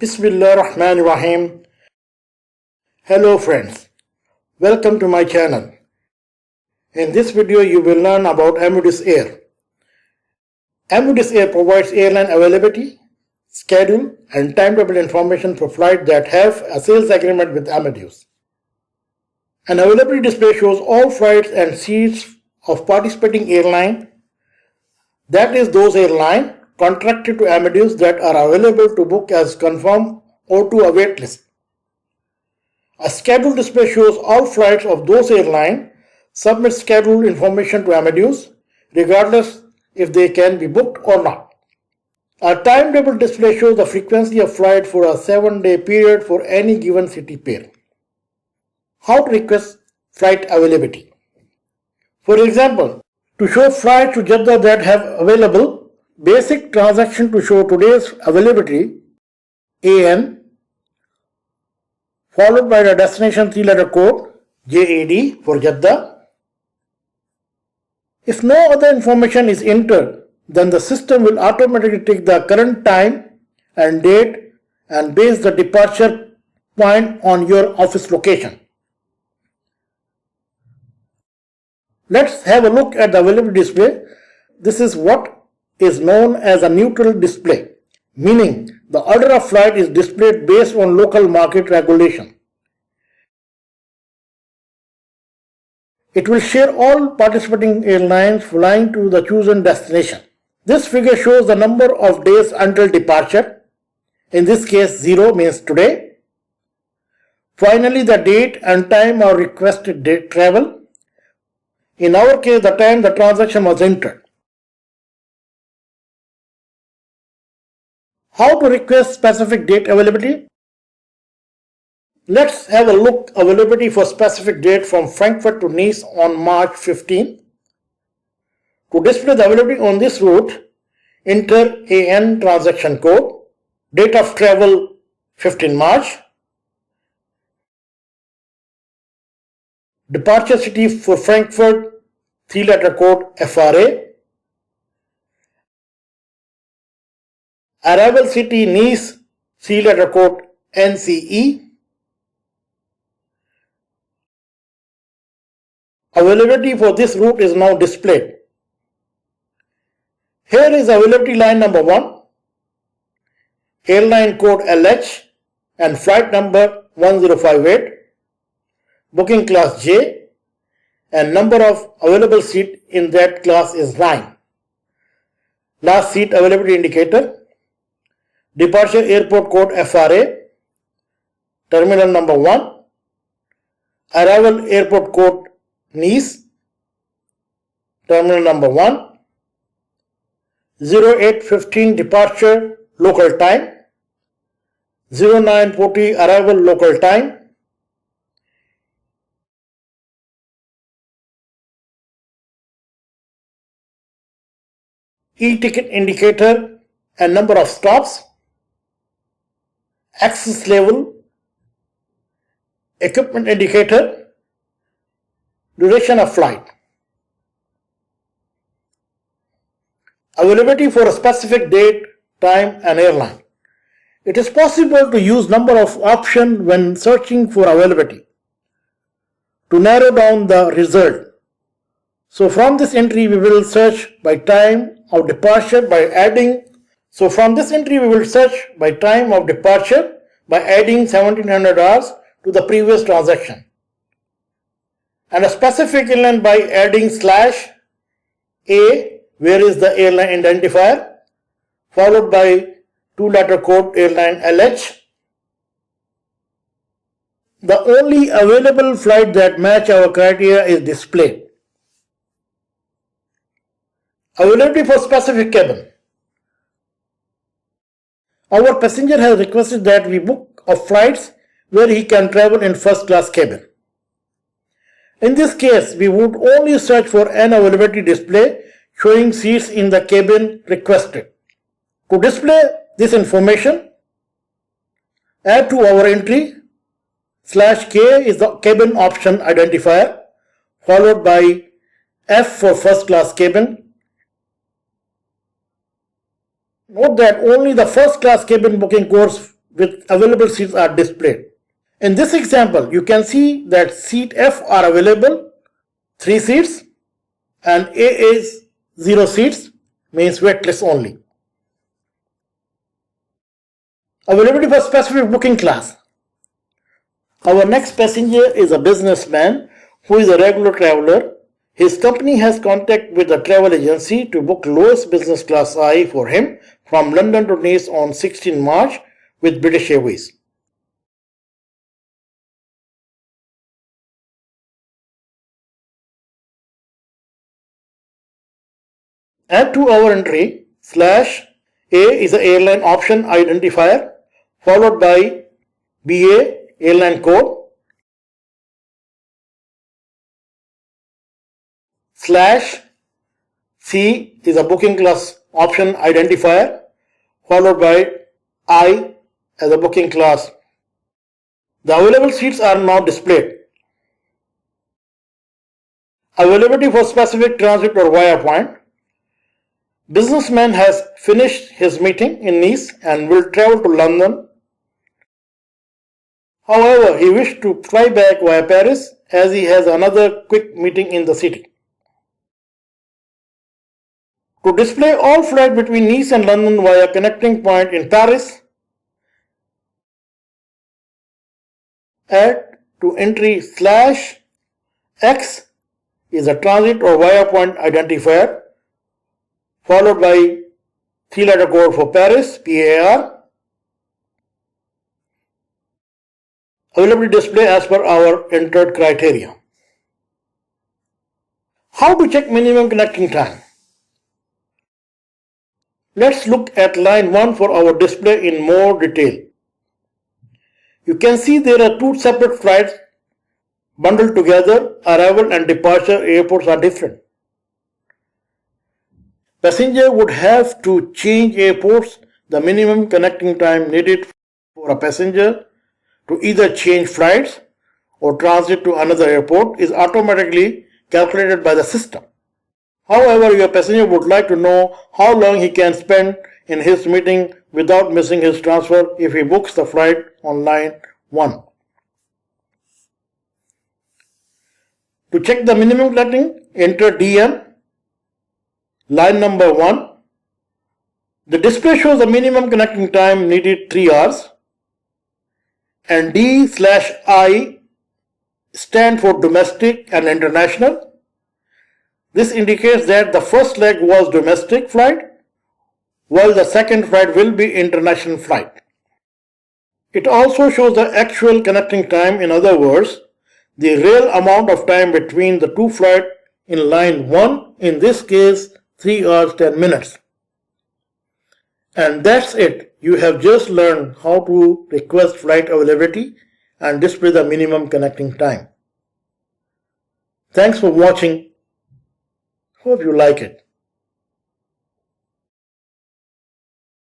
Bismillahirrahmanirrahim. Hello friends, welcome to my channel. In this video you will learn about Amadeus Air. Amadeus Air provides airline availability, schedule and timetable information for flights that have a sales agreement with Amadeus. An availability display shows all flights and seats of participating airline, that is those airlines contracted to Amadeus that are available to book as confirmed or to a wait list. A schedule display shows all flights of those airlines submit schedule information to Amadeus, regardless if they can be booked or not. A timetable display shows the frequency of flight for a 7-day period for any given city pair. How to request flight availability? For example, to show flights to Jeddah that have available, basic transaction to show today's availability, AN, followed by the destination 3-letter code, JAD for Jeddah. If no other information is entered, then the system will automatically take the current time and date and base the departure point on your office location. Let's have a look at the availability display. This is what is known as a neutral display, meaning the order of flight is displayed based on local market regulation. It will share all participating airlines flying to the chosen destination. This figure shows the number of days until departure. In this case, 0 means today. Finally, the date and time of requested travel. In our case, the time the transaction was entered. How to request specific date availability? Let's have a look availability for specific date from Frankfurt to Nice on March 15. To display the availability on this route, enter AN transaction code, date of travel 15 March, departure city for Frankfurt 3-letter code FRA, arrival city Nice 3-letter code NCE, availability for this route is now displayed. Here is availability line number 1, airline code LH and flight number 1058, booking class J, and number of available seat in that class is 9. Last seat availability indicator, departure airport code FRA, terminal number 1, arrival airport code Nice, terminal number 1, 0815 departure local time, 0940 arrival local time, e-ticket indicator and number of stops, access level, equipment indicator, duration of flight. Availability for a specific date, time and airline. It is possible to use number of options when searching for availability to narrow down the result. So from this entry we will search by time of departure by adding 1700 hours to the previous transaction, and a specific airline by adding /A, where is the airline identifier, followed by 2-letter code airline LH. The only available flight that match our criteria is displayed. Availability for specific cabin. Our passenger has requested that we book of flights where he can travel in first class cabin. In this case, we would only search for an availability display showing seats in the cabin requested. To display this information, add to our entry /K is the cabin option identifier, followed by F for first class cabin. Note that only the first class cabin booking codes with available seats are displayed. In this example, you can see that seat F are available, 3 seats, and A is 0 seats, means waitlist only. Availability for specific booking class. Our next passenger is a businessman who is a regular traveler. His company has contact with the travel agency to book lowest business class I for him from London to Nice on 16 March with British Airways. Add to our entry /A is the airline option identifier followed by BA airline code /C is a booking class option identifier followed by I as a booking class. The available seats are now displayed. Availability for specific transit or via point. Businessman has finished his meeting in Nice and will travel to London. However, he wished to fly back via Paris as he has another quick meeting in the city. To display all flights between Nice and London via connecting point in Paris, add to entry /X is a transit or via point identifier followed by 3-letter code for Paris, PAR. Availability display as per our entered criteria. How to check minimum connecting time? Let's look at line 1 for our display in more detail. You can see there are 2 separate flights bundled together. Arrival and departure airports are different. Passenger would have to change airports. The minimum connecting time needed for a passenger to either change flights or transit to another airport is automatically calculated by the system. However, your passenger would like to know how long he can spend in his meeting without missing his transfer if he books the flight on line 1. To check the minimum connecting, enter DM, line number 1. The display shows the minimum connecting time needed 3 hours, and D/I stand for domestic and international. This indicates that the first leg was domestic flight, while the second flight will be international flight. It also shows the actual connecting time, in other words, the real amount of time between the 2 flights in line 1, in this case 3 hours 10 minutes. And that's it. You have just learned how to request flight availability and display the minimum connecting time. Thanks for watching. Hope you like it.